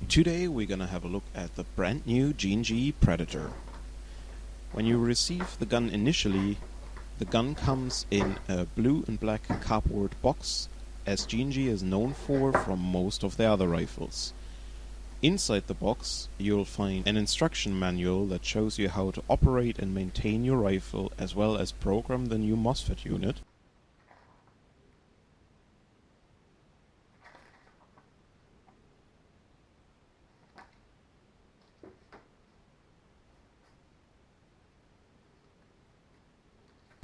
Today we're gonna have a look at the brand new G&G Predator. When you receive the gun initially, the gun comes in a blue and black cardboard box, as G&G is known for from most of their other rifles. Inside the box you'll find an instruction manual that shows you how to operate and maintain your rifle, as well as program the new Mosfet unit.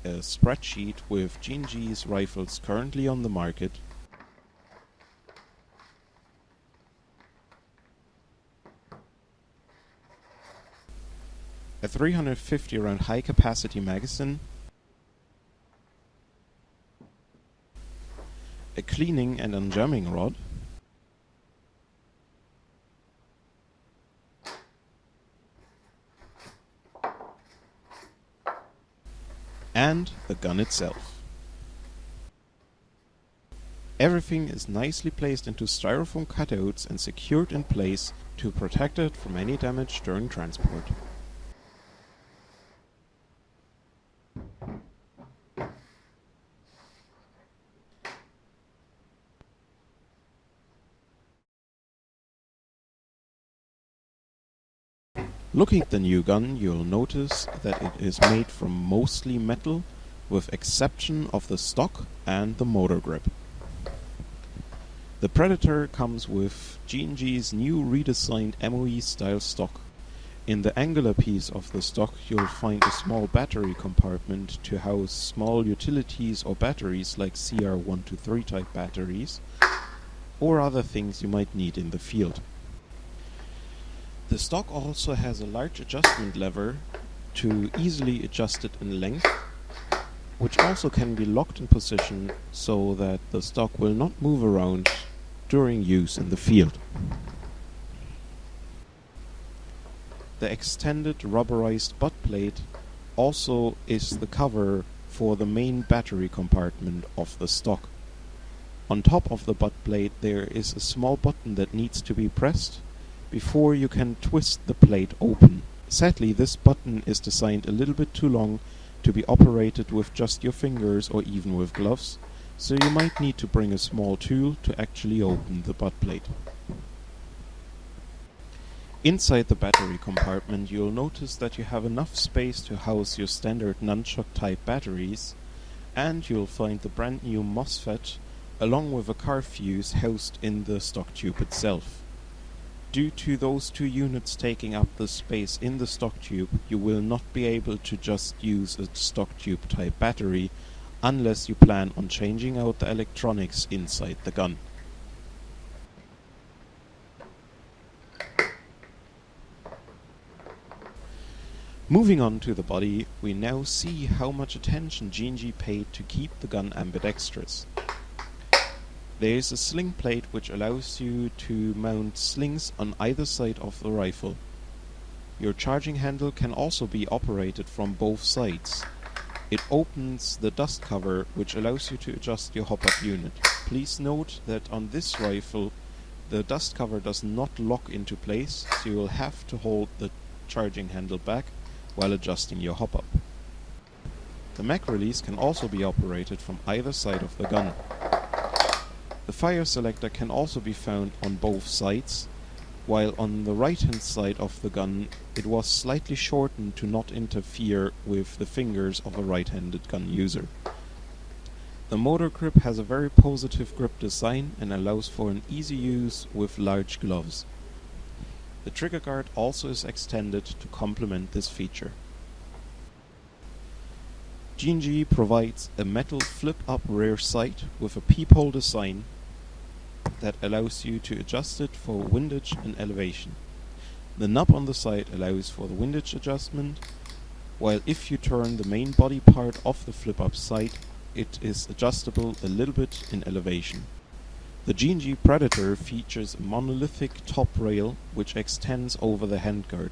A spreadsheet with G&G's rifles currently on the market, a 350 round high capacity magazine, a cleaning and unjamming rod, and the gun itself. Everything is nicely placed into styrofoam cutouts and secured in place to protect it from any damage during transport. Looking at the new gun, you'll notice that it is made from mostly metal, with exception of the stock and the motor grip. The Predator comes with G&G's new redesigned MOE style stock. In the angular piece of the stock you'll find a small battery compartment to house small utilities or batteries like CR123 type batteries, or other things you might need in the field. The stock also has a large adjustment lever to easily adjust it in length, which also can be locked in position so that the stock will not move around during use in the field. The extended rubberized butt plate also is the cover for the main battery compartment of the stock. On top of the butt plate there is a small button that needs to be pressed before you can twist the plate open. Sadly, this button is designed a little bit too long to be operated with just your fingers or even with gloves, so you might need to bring a small tool to actually open the butt plate. Inside the battery compartment you'll notice that you have enough space to house your standard nunchuck type batteries, and you'll find the brand new Mosfet along with a car fuse housed in the stock tube itself. Due to those two units taking up the space in the stock tube, you will not be able to just use a stock tube type battery unless you plan on changing out the electronics inside the gun. Moving on to the body, we now see how much attention G&G paid to keep the gun ambidextrous. There is a sling plate which allows you to mount slings on either side of the rifle. Your charging handle can also be operated from both sides. It opens the dust cover, which allows you to adjust your hop-up unit. Please note that on this rifle the dust cover does not lock into place, so you will have to hold the charging handle back while adjusting your hop-up. The mag release can also be operated from either side of the gun. The Fire-Selector can also be found on both sides, while on the right hand side of the gun it was slightly shortened to not interfere with the fingers of a right-handed gun user. The motor grip has a very positive grip design and allows for an easy use with large gloves. The trigger guard also is extended to complement this feature. G&G provides a metal flip-up rear sight with a peephole design that allows you to adjust it for windage and elevation. The knob on the side allows for the windage adjustment, while if you turn the main body part of the flip-up sight, it is adjustable a little bit in elevation. The G&G Predator features a monolithic top rail which extends over the handguard.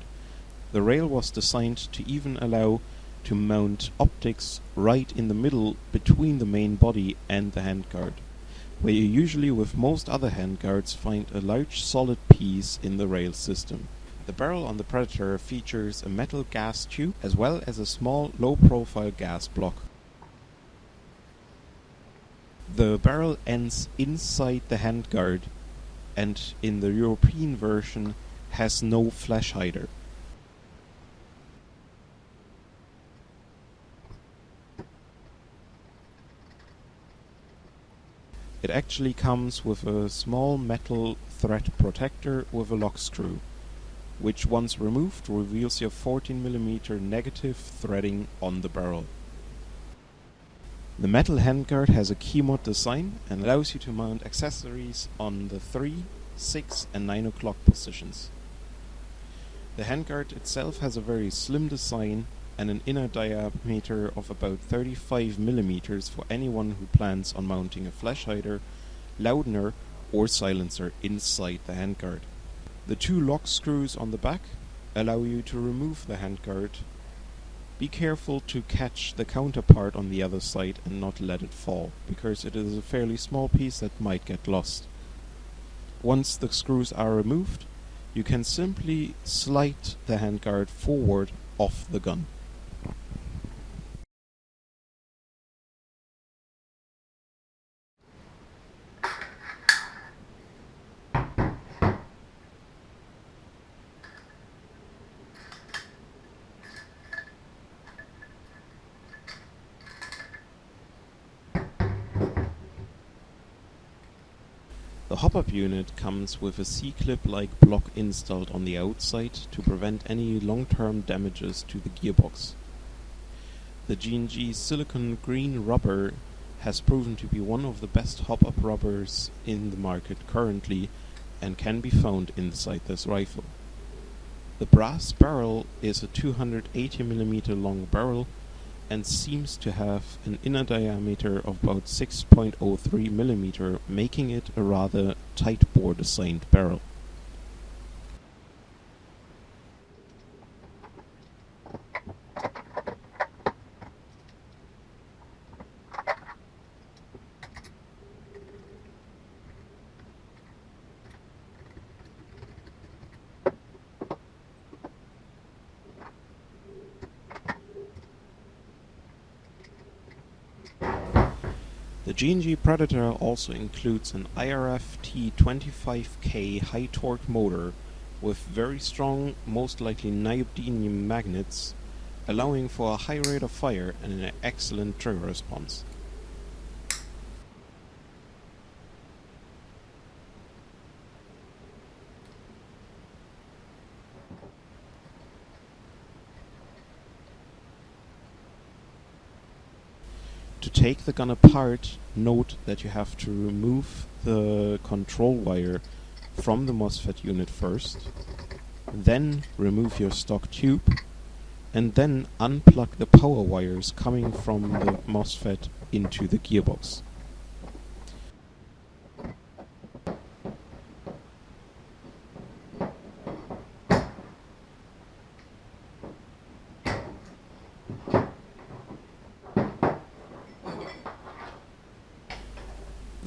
The rail was designed to even allow to mount optics right in the middle between the main body and the handguard. where you usually with most other handguards find a large solid piece in the rail system. The barrel on the Predator features a metal gas tube as well as a small low-profile gas block. The barrel ends inside the handguard and in the European version has no flash hider. It actually comes with a small metal thread protector with a lock screw, which once removed reveals your 14mm negative threading on the barrel. The metal handguard has a Keymod design and allows you to mount accessories on the 3, 6 and 9 o'clock positions. The handguard itself has a very slim design and an inner diameter of about 35mm for anyone who plans on mounting a flash hider, loudener or silencer inside the handguard. The 2 lock screws on the back allow you to remove the handguard. Be careful to catch the counterpart on the other side and not let it fall, because it is a fairly small piece that might get lost. Once the screws are removed, you can simply slide the handguard forward off the gun. The hop-up unit comes with a C-clip-like block installed on the outside to prevent any long-term damages to the gearbox. The G&G silicone green rubber has proven to be one of the best hop-up rubbers in the market currently and can be found inside this rifle. The brass barrel is a 280mm long barrel and seems to have an inner diameter of about 6.03mm, making it a rather tight bore designed barrel. The G&G Predator also includes an IRF T25K high torque motor with very strong, most likely neodymium magnets, allowing for a high rate of fire and an excellent trigger response. To take the gun apart, note that you have to remove the control wire from the Mosfet unit first, then remove your stock tube, and then unplug the power wires coming from the Mosfet into the gearbox.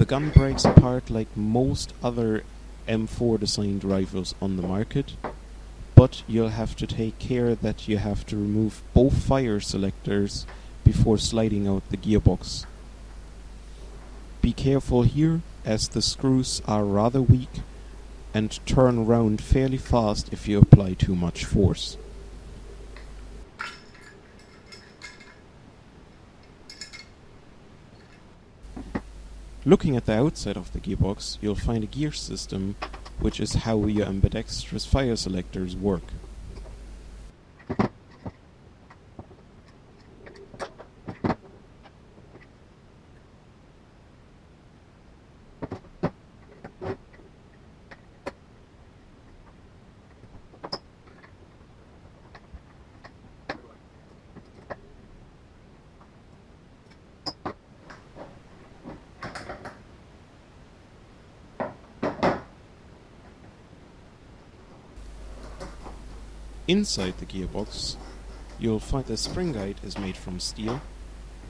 The gun breaks apart like most other M4 designed rifles on the market, but you'll have to take care that you have to remove both fire selectors before sliding out the gearbox. Be careful here, as the screws are rather weak and turn round fairly fast if you apply too much force. Looking at the outside of the gearbox, you'll find a gear system, which is how your Ambidextrous fire selectors work. Inside the gearbox, you'll find the spring guide is made from steel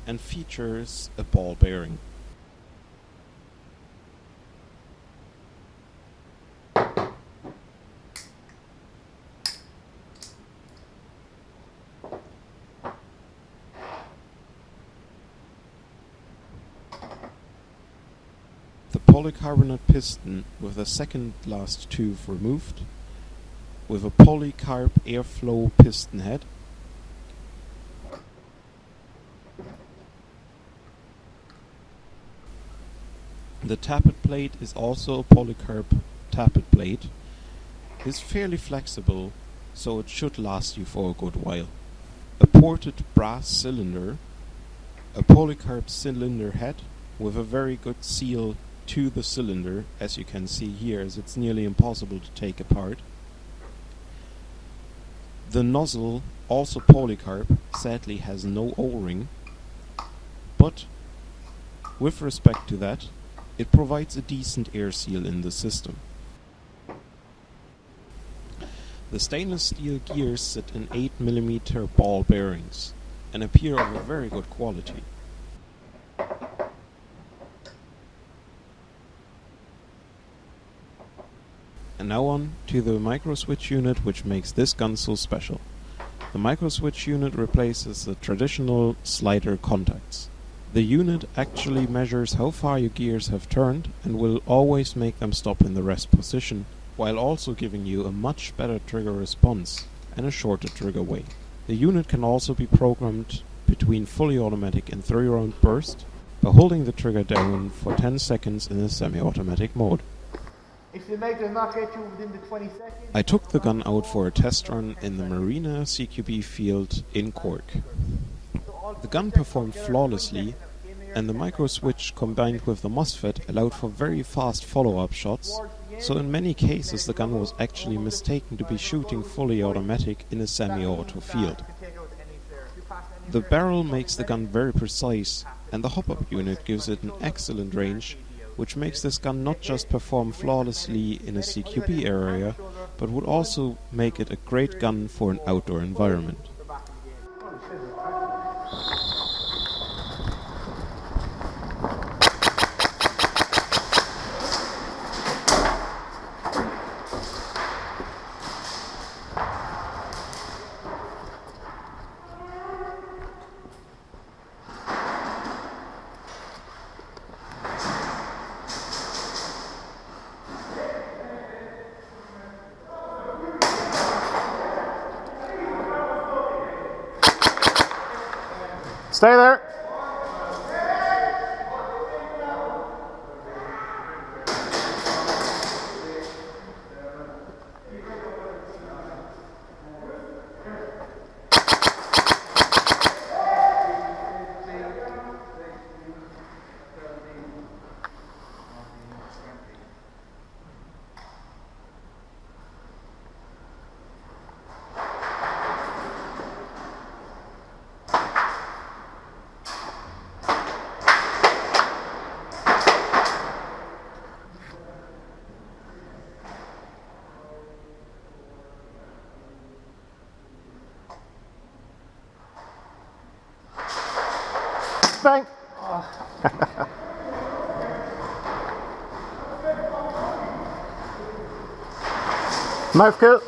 and features a ball bearing. polycarbonate piston with a second blast tube removed, with a polycarb airflow piston head, the tappet plate is also a polycarb tappet plate. It's fairly flexible, so it should last you for a good while. A ported brass cylinder, a polycarb cylinder head with a very good seal to the cylinder, as you can see here, as it's nearly impossible to take apart. The nozzle, also polycarb, sadly has no O-ring, but with respect to that, it provides a decent air seal in the system. The stainless steel gears sit in 8mm ball bearings and appear of a very good quality. And now on to the microswitch unit, which makes this gun so special. The microswitch unit replaces the traditional slider contacts. The unit actually measures how far your gears have turned and will always make them stop in the rest position, while also giving you a much better trigger response and a shorter trigger way. The unit can also be programmed between fully automatic and 3-round burst by holding the trigger down for 10 seconds in a semi-automatic mode. If the maker does not get you within the 20 seconds... I took the gun out for a test run in the Marina CQB field in Cork. The gun performed flawlessly, and the micro switch combined with the Mosfet allowed for very fast follow-up shots, so in many cases the gun was actually mistaken to be shooting fully automatic in a semi-auto field. The barrel makes the gun very precise, and the hop-up unit gives it an excellent range, which makes this gun not just perform flawlessly in a CQB area, but would also make it a great gun for an outdoor environment. Stay there. Bang. Mouth kill.